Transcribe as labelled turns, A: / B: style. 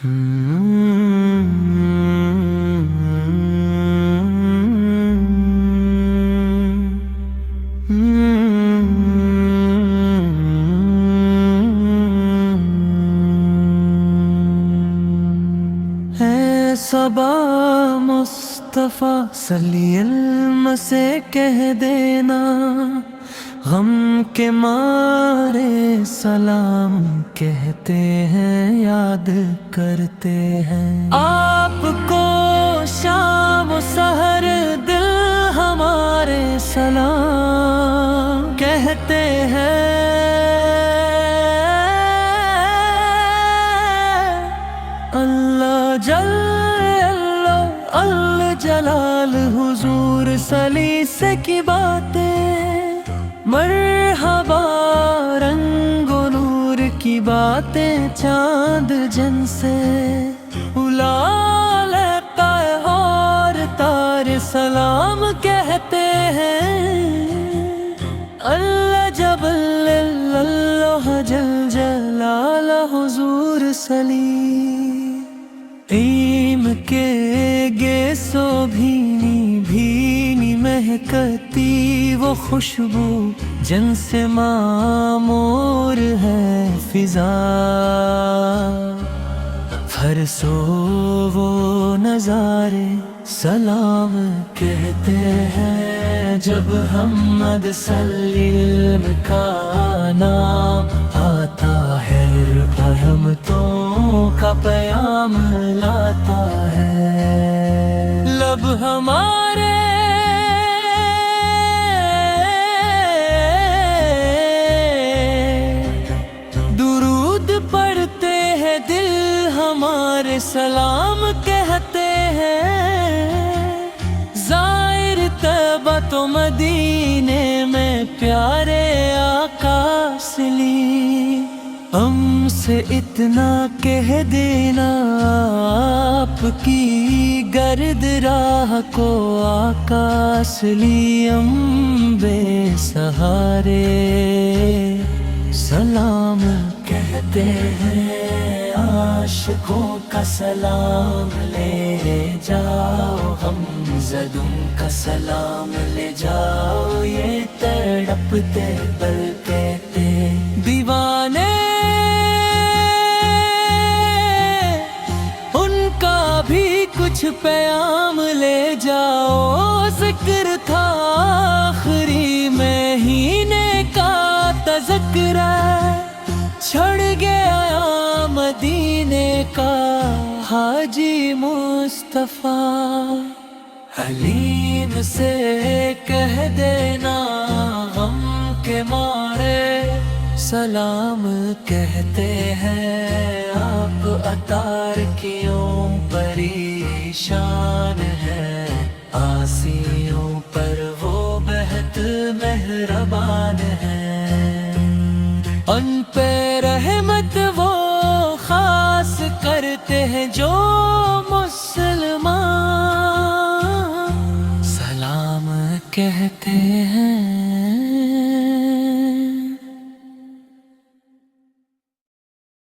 A: صبا مصطفیٰ صلی علم سے کہہ دینا، غم کے مارے سلام کہتے ہیں، یاد کرتے ہیں آپ کو شام و سحر، دل ہمارے سلام کہتے ہیں۔ اللہ جل الجلال حضور صلی سے کی باتیں، مرحبا رنگ و نور کی باتیں، چاند جن سے اُلال اور تارے سلام کہتے ہیں۔ اللہ جبل اللہ جل جلال حضور صلی، ایم کے گے سو بھینی بھینی مہکتی وہ خوشبو، جن سے معمور ہے فضا، فرسو وہ نظارے سلام کہتے ہیں۔ جب محمد صلی علم کا نام آتا ہے، رحمتوں کا پیام لاتا ہے۔ لب ہمارے درود پڑھتے ہیں، دل ہمارے سلام کہتے ہیں۔ زائر طیبہ تو مدینے میں پیارے آقا صلی، ہم سے اتنا کہہ دینا، آپ کی گرد راہ کو آقا صلی، ہم بے سہارے سلام کہتے ہیں۔ عاشقوں کا سلام لے جاؤ، ہم زدوں کا سلام لے جاؤ، یہ تڑپتے بل کہتے دیوانے، ان کا بھی کچھ پیام لے جاؤ۔ ذکر تھا آخری مہینے کا تذکرہ، چھڑ گیا مدینے کا حاجی مصطفیٰ۔ حلیم سے کہہ دینا، غم کے مارے سلام کہتے ہیں۔ آپ عطار کیوں پریشان ہے، آسیوں پر وہ بہت مہربان ہے، ان پہ رحمت وہ خاص کرتے ہیں جو